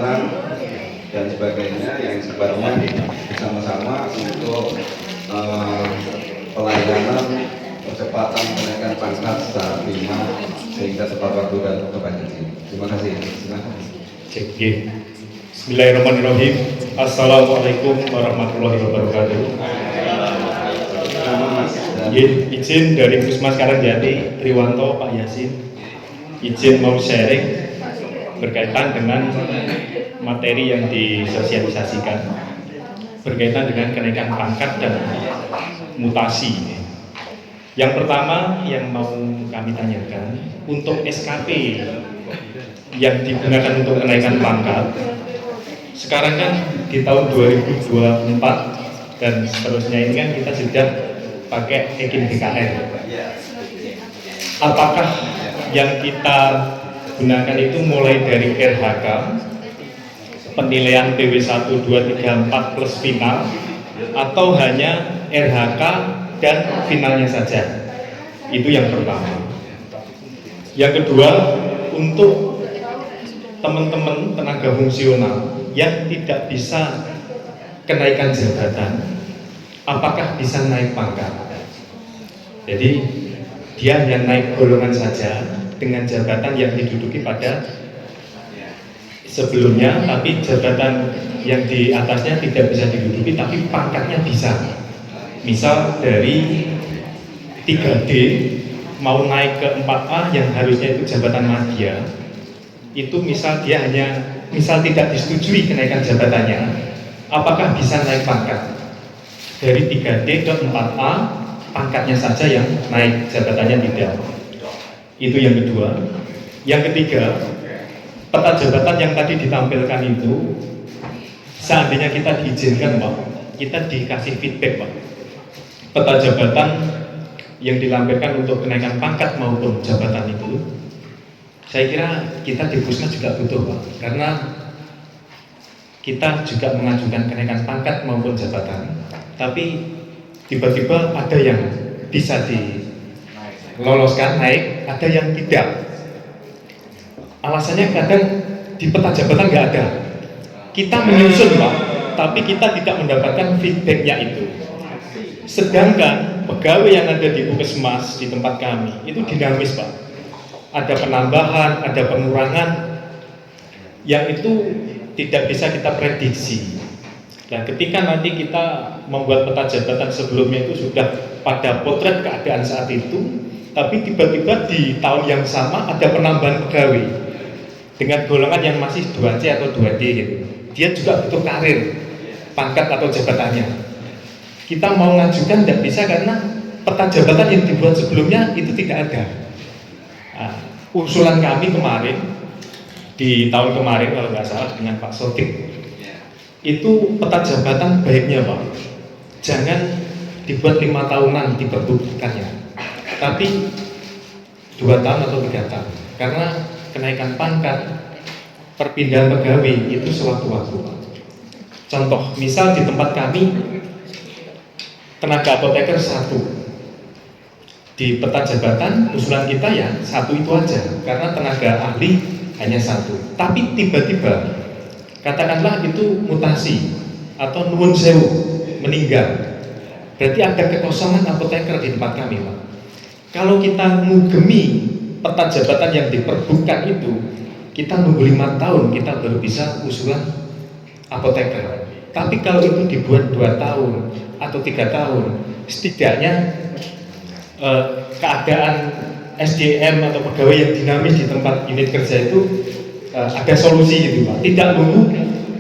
keamanan dan sebagainya yang sifatnya bersama-sama untuk pelayanan percepatan kenaikan pangkat secara prima sehingga tepat waktu dan tepat janji. Terima kasih. Silakan. Bismillahirrahmanirrahim. Assalamualaikum warahmatullahi wabarakatuh. Izin dari Puskesmas Karangjati, Triwanto, Pak Yasin. Izin mau sharing berkaitan dengan materi yang disosialisasikan berkaitan dengan kenaikan pangkat dan mutasi. Yang pertama yang mau kami tanyakan, untuk SKP yang digunakan untuk kenaikan pangkat sekarang kan di tahun 2024 dan seterusnya ini kan kita sudah pakai EKIN BKR. Apakah yang kita gunakan itu mulai dari RHK, penilaian PW 1, 2, 3, 4 plus final, atau hanya RHK dan finalnya saja? Itu yang pertama. Yang kedua, untuk teman-teman tenaga fungsional yang tidak bisa kenaikan jabatan, apakah bisa naik pangkat? Jadi dia hanya naik golongan saja dengan jabatan yang diduduki pada sebelumnya, tapi jabatan yang di atasnya tidak bisa diduduki, tapi pangkatnya bisa. Misal dari 3D mau naik ke 4A yang harusnya itu jabatan madya, itu misal dia hanya tidak disetujui kenaikan jabatannya, apakah bisa naik pangkat? Dari 3D ke 4A, pangkatnya saja yang naik, jabatannya tidak. Itu yang kedua. Yang ketiga, peta jabatan yang tadi ditampilkan itu, seandainya kita diizinkan Pak, kita dikasih feedback Pak, peta jabatan yang dilampirkan untuk kenaikan pangkat maupun jabatan itu, saya kira kita di Puskesmas juga butuh Pak, karena kita juga mengajukan kenaikan pangkat maupun jabatan, tapi tiba-tiba ada yang bisa diloloskan naik, ada yang tidak. Alasannya kadang di peta jabatan nggak ada. Kita menyusun Pak, tapi kita tidak mendapatkan feedbacknya itu. Sedangkan pegawai yang ada di Puskesmas di tempat kami itu dinamis Pak. Ada penambahan, ada pengurangan, yang itu tidak bisa kita prediksi. Nah, ketika nanti kita membuat peta jabatan sebelumnya itu sudah pada potret keadaan saat itu, tapi tiba-tiba di tahun yang sama ada penambahan pegawai dengan golongan yang masih 2C atau 2D gitu. Dia juga butuh karir, pangkat atau jabatannya. Kita mau ngajukan tidak bisa karena peta jabatan yang dibuat sebelumnya itu tidak ada. Nah, usulan kami kemarin, di tahun kemarin kalau nggak salah dengan Pak Sodik, itu peta jabatan baiknya Pak, jangan dibuat 5 tahunan diperbutuhkannya, tapi 2 tahun atau 3 tahun, karena kenaikan pangkat, perpindahan pegawai itu sewaktu-waktu Pak. Contoh, misal di tempat kami tenaga apoteker 1, di peta jabatan usulan kita ya 1 itu aja, karena tenaga ahli hanya 1, tapi tiba-tiba katakanlah itu mutasi atau nuwun sewu meninggal, berarti ada kekosongan apoteker di tempat kami Pak. Kalau kita ngugemi peta jabatan yang diperbukan itu, kita nunggu 5 tahun kita baru bisa usulan apoteker. Tapi kalau itu dibuat 2 tahun atau 3 tahun, setidaknya keadaan SDM atau pegawai yang dinamis di tempat unit kerja itu ada solusi gitu Pak, tidak nunggu.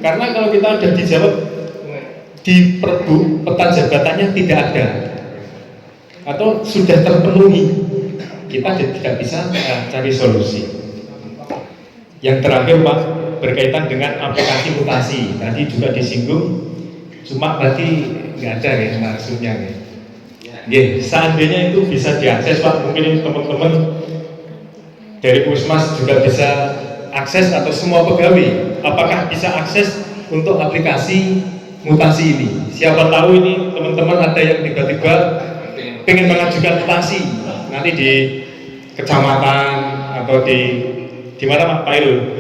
Karena kalau kita sudah dijawab di perbu peta jabatannya tidak ada atau sudah terpenuhi, kita tidak bisa cari solusi. Yang terakhir Pak, berkaitan dengan aplikasi mutasi, tadi juga disinggung, cuma berarti nggak ada ya maksudnya ya. Seandainya itu bisa diakses Pak, mungkin teman-teman dari Puskesmas juga bisa akses, atau semua pegawai, apakah bisa akses untuk aplikasi mutasi ini? Siapa tahu ini teman-teman ada yang tiba-tiba pengen mengajukan mutasi nanti di kecamatan atau di Di mana Pak Irul?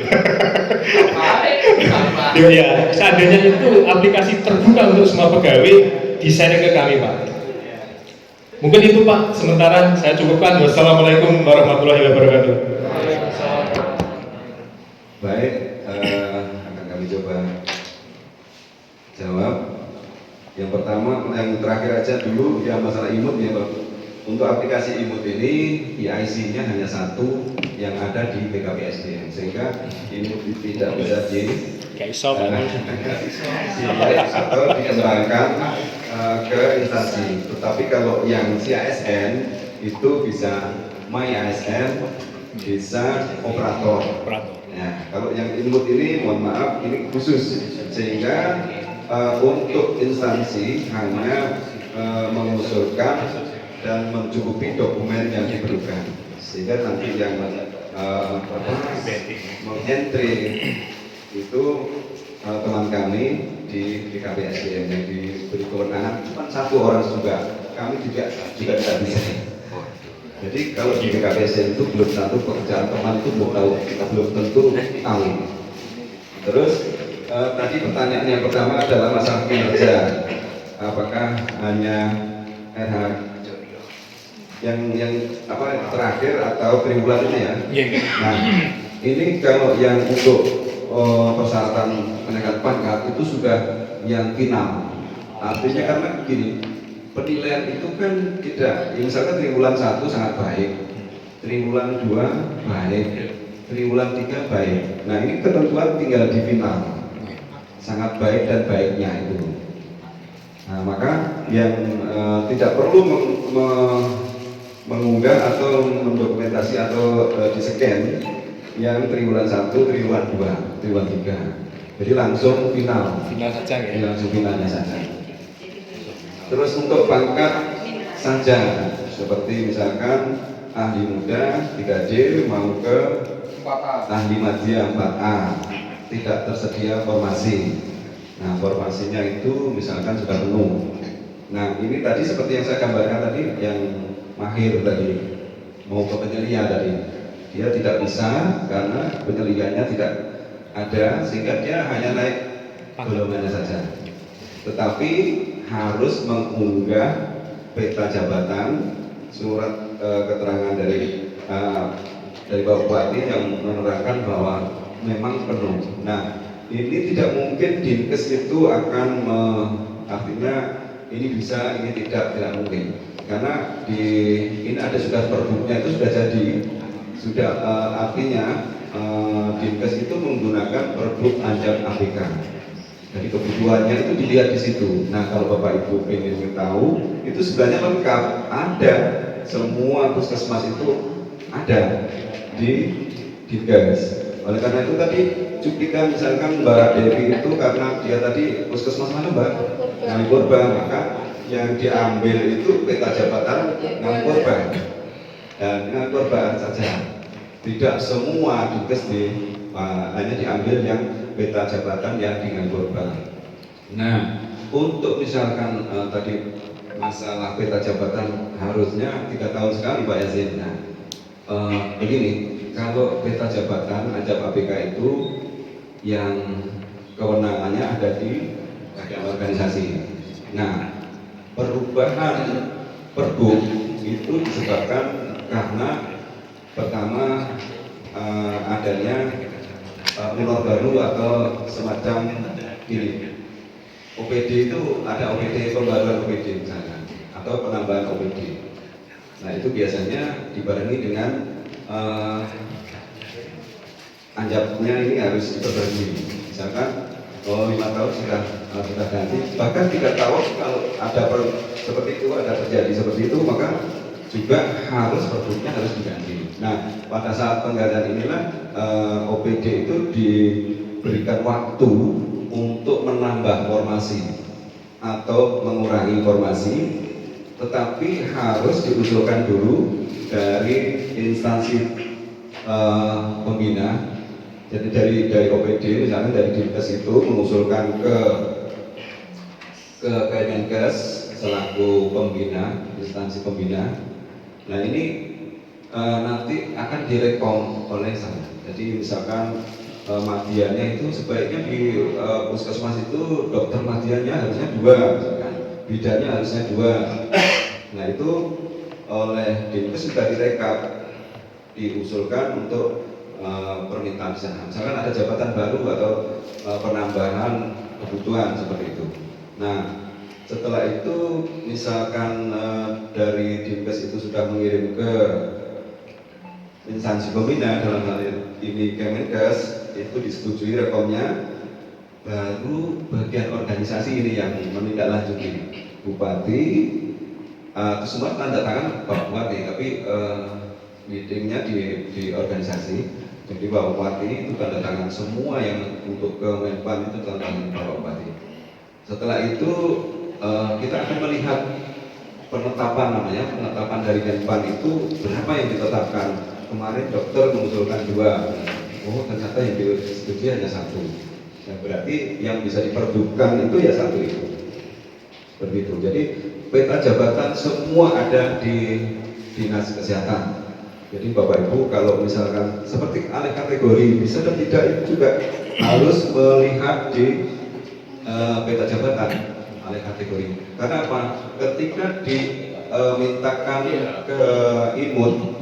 Ya, seandainya itu aplikasi terbuka untuk semua pegawai, di-share ke kami Pak. Mungkin itu Pak, sementara saya cukupkan. Wassalamualaikum warahmatullahi wabarakatuh. Baik, akan kami coba jawab. Yang pertama, yang terakhir aja dulu ya masalah imut ya Pak. Untuk aplikasi imut ini PIC-nya hanya satu yang ada di BKPSDM, sehingga imut tidak bisa atau dikembangkan ke instansi. Tetapi kalau yang CASN itu bisa MyASN, bisa operator. Ya, kalau yang imut ini mohon maaf ini khusus, sehingga untuk instansi hanya mengusulkan dan mencukupi dokumen yang diperlukan, sehingga nanti yang mengentry itu teman kami di BKPSDM yang diberi kewenangan cuma satu orang juga, kami juga tidak bisa. Jadi kalau di BKPSDM itu belum satu pekerjaan teman itu belum tahu, kita belum tentu tahu. Terus tadi pertanyaan yang pertama adalah masalah kinerja, apakah hanya RH yang terakhir atau triwulan ini ya? Nah, ini kalau yang untuk persyaratan kenaikan pangkat itu sudah yang final. Artinya karena begini, penilaian itu kan tidak, ya misalkan triwulan 1 sangat baik, triwulan 2 baik, triwulan 3 baik. Nah ini ketentuan tinggal di final, sangat baik dan baiknya itu. Nah maka yang tidak perlu mengunggah atau mendokumentasi atau di-scan yang triwulan 1, triwulan 2, triwulan 3. Jadi langsung final. Final saja ya. Langsung finalnya saja. Terus untuk pangkat saja, seperti misalkan ahli muda 3D mau ke ahli madya 4A, tidak tersedia formasi. Nah formasinya itu misalkan sudah penuh. Nah ini tadi seperti yang saya gambarkan tadi, yang mahir tadi mau ke penyelia tadi, dia tidak bisa karena penyelianya tidak ada, sehingga dia hanya naik golongannya saja. Tetapi harus mengunggah peta jabatan, surat keterangan dari Bapak Bupati yang menerangkan bahwa memang penuh. Nah ini tidak mungkin Dinkes itu akan artinya ini bisa, ini tidak mungkin. Karena ini ada sudah perbuknya itu sudah jadi, sudah artinya Dinkes itu menggunakan perbuk Anjak APK. Jadi kebutuhannya itu dilihat di situ. Nah kalau Bapak Ibu ingin tahu, itu sebenarnya lengkap, ada semua puskesmas itu ada di Dinkes. Oleh karena itu tadi cuplikan misalkan Mbak Devi itu karena dia tadi puskesmas mana Mbak? Ngaliporba, maka yang diambil itu peta jabatan Ngaliporba dan Ngaliporba saja. Tidak semua Dinkes hanya diambil yang peta jabatan yang di Ngaliporba. Nah, untuk misalkan tadi masalah peta jabatan harusnya 3 tahun sekali Pak Yazid. Nah, begini, kalau peta jabatan Anjak APK itu yang kewenangannya ada di badan organisasi. Nah, perubahan perbuk itu disebabkan karena pertama adanya minor baru atau semacam ini. OPD itu ada OPD, pembaruan OPD misalnya, atau penambahan OPD. Nah itu biasanya dibarengi dengan anjapnya ini harus diperbarui. Misalkan 5 tahun sudah ganti, bahkan 3 tahun kalau ada seperti itu, ada terjadi seperti itu, maka juga harus produknya harus diganti. Nah pada saat penggantian inilah OPD itu diberikan waktu untuk menambah formasi atau mengurangi formasi, tetapi harus diusulkan dulu dari instansi pembina. Jadi dari OPD misalnya dari Dinkes itu mengusulkan ke Kemenkes selaku pembina, instansi pembina. Nah ini nanti akan direkom oleh saya. Jadi misalkan madianya itu sebaiknya di puskesmas itu dokter madianya harusnya 2, misalkan bidannya harusnya 2. Nah itu oleh Dinkes sudah direkap, diusulkan untuk permintaan di sana. Misalkan ada jabatan baru atau penambahan kebutuhan seperti itu. Nah setelah itu misalkan dari Dinkes itu sudah mengirim ke instansi pembina, dalam hal ini Kemenkes, itu disetujui rekomnya, baru bagian organisasi ini yang menindaklanjuti. Bupati itu semua tanda tangan Pak Bupati, tapi meetingnya di organisasi. Jadi Pak Bupati itu tanda tangan semua yang untuk Kemenpan itu tanda tangan Pak Bupati. Setelah itu kita akan melihat penetapan dari Menpan itu berapa yang ditetapkan. Kemarin dokter mengusulkan 2, oh ternyata yang disetujui hanya 1. Nah, berarti yang bisa diperdukan itu ya 1 itu. Seperti itu. Jadi peta jabatan semua ada di Dinas Kesehatan. Jadi Bapak Ibu kalau misalkan seperti alih kategori bisa dan tidak itu juga harus melihat di peta jabatan alih kategori. Karena apa? Ketika dimintakan ke imun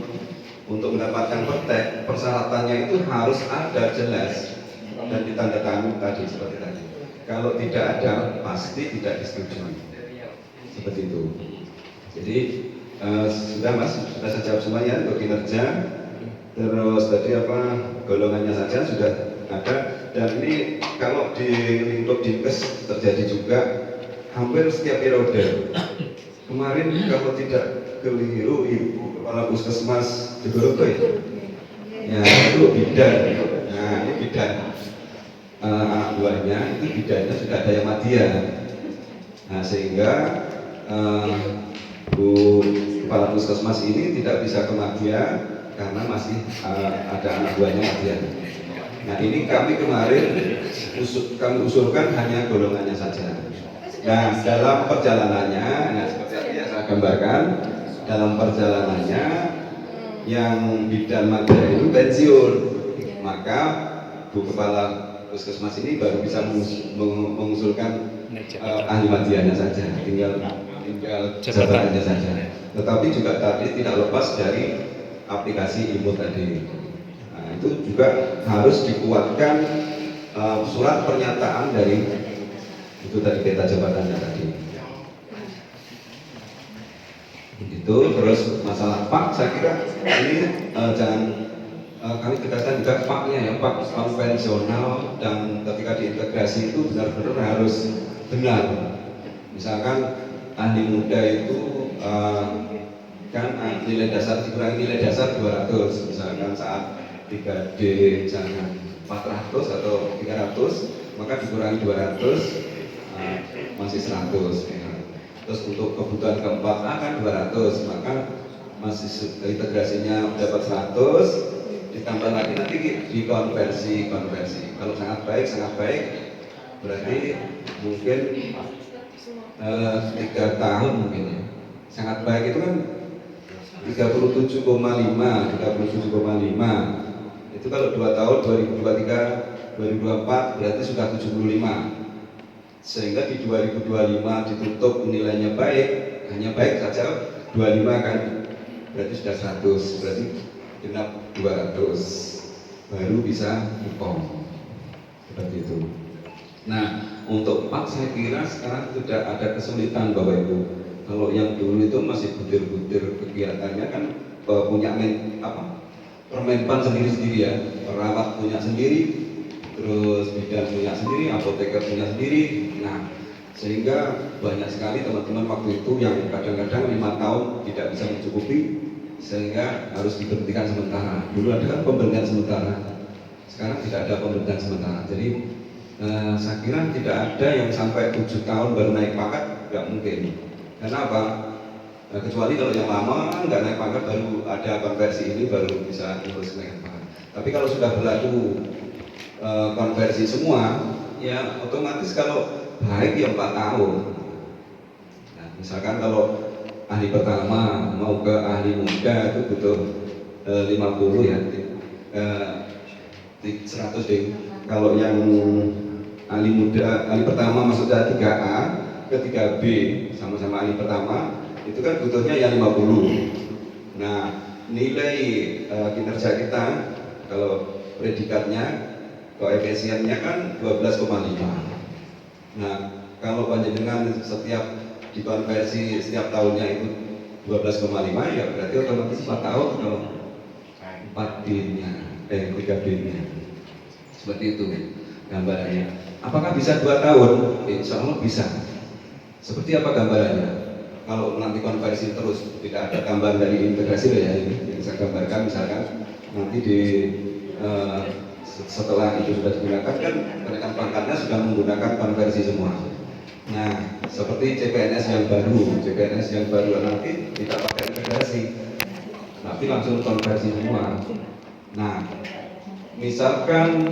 untuk mendapatkan pertek, persyaratannya itu harus ada jelas dan ditandatangani tadi seperti tadi. Kalau tidak ada, pasti tidak disetujui. Seperti itu. Jadi sudah Mas, sudah saya jawab semuanya untuk kinerja. Terus tadi apa golongannya saja sudah ada. Dan ini kalau di lingkup Dinkes terjadi juga hampir setiap periode. Kemarin kalau tidak keliru Ibu Kepala Puskesmas di Gorontalo ya itu bidan. Nah ini bidan anak buahnya itu bidannya sudah ada yang madya. Nah sehingga Bu Kepala Puskesmas ini tidak bisa ke madya karena masih ada anak buahnya madya. Nah ini kami kemarin kami usulkan hanya golongannya saja. Nah dalam perjalanannya, nah seperti yang saya gambarkan, dalam perjalanannya yang bidan madya itu pensiun, maka Bu Kepala Puskesmas ini baru bisa mengusulkan ahli madianya saja, tinggal jabatannya saja. Tetapi juga tadi tidak lepas dari aplikasi IMU tadi. Nah, itu juga harus dikuatkan surat pernyataan dari itu tadi peta jabatannya tadi. Itu terus masalah Pak, saya kira ini jangan kami tegaskan juga Paknya ya, Pak konvensional, dan ketika diintegrasi itu benar-benar harus benar. Misalkan ahli muda itu kan nilai dasar dikurangi nilai dasar 200, misalkan saat 3D jangan 400 atau 300, maka dikurangi 200 masih 100 ya. Terus untuk kebutuhan keempat A kan 200, maka masih integrasinya dapat 100, ditambah lagi nanti dikonversi. Kalau sangat baik berarti mungkin 3 tahun mungkin ya. Sangat baik itu kan 37,5 itu kalau 2 tahun 2023 2024 berarti sudah 75. Sehingga di 2025 ditutup nilainya baik, hanya baik saja 25 kan, berarti sudah 100, berarti genap 200 baru bisa hukum seperti itu. Nah untuk Pak saya kira sekarang sudah ada kesulitan Bapak Ibu. Kalau yang dulu itu masih butir-butir kegiatannya kan punya permenpan sendiri-sendiri ya, perawat punya sendiri, terus bidan punya sendiri, apoteker punya sendiri. Nah, sehingga banyak sekali teman-teman waktu itu yang kadang-kadang 5 tahun tidak bisa mencukupi, sehingga harus diberhentikan sementara. Dulu ada kan pemberhentian sementara, sekarang tidak ada pemberhentian sementara. Jadi saya kira tidak ada yang sampai 7 tahun baru naik pangkat, nggak mungkin. Karena apa? Kecuali kalau yang lama nggak naik pangkat baru ada konversi ini baru bisa terus naik pangkat. Tapi kalau sudah berlaku konversi semua, ya otomatis kalau baik ya 4 tahun. Nah, misalkan kalau ahli pertama mau ke ahli muda itu butuh 50 ya, 100 deh. Kalau yang Ali muda, Ali pertama maksudnya 3A ke 3B sama-sama Ali pertama itu kan butuhnya yang 50. Nah, nilai kinerja kita kalau predikatnya koefisiennya kan 12,5. Nah, kalau panjenengan setiap dikonversi setiap tahunnya itu 12,5 ya berarti otomatis 4 tahun kalau 4D-nya, 3D-nya. Seperti itu gambarannya. Apakah bisa 2 tahun? Insya Allah bisa. Seperti apa gambarannya? Kalau nanti konversi terus, tidak ada gambar dari integrasi ya ini yang saya gambarkan misalkan nanti di setelah itu sudah digunakan kan kenaikan pangkatnya sudah menggunakan konversi semua. Nah, seperti CPNS yang baru nanti tidak pakai integrasi, tapi langsung konversi semua. Nah, misalkan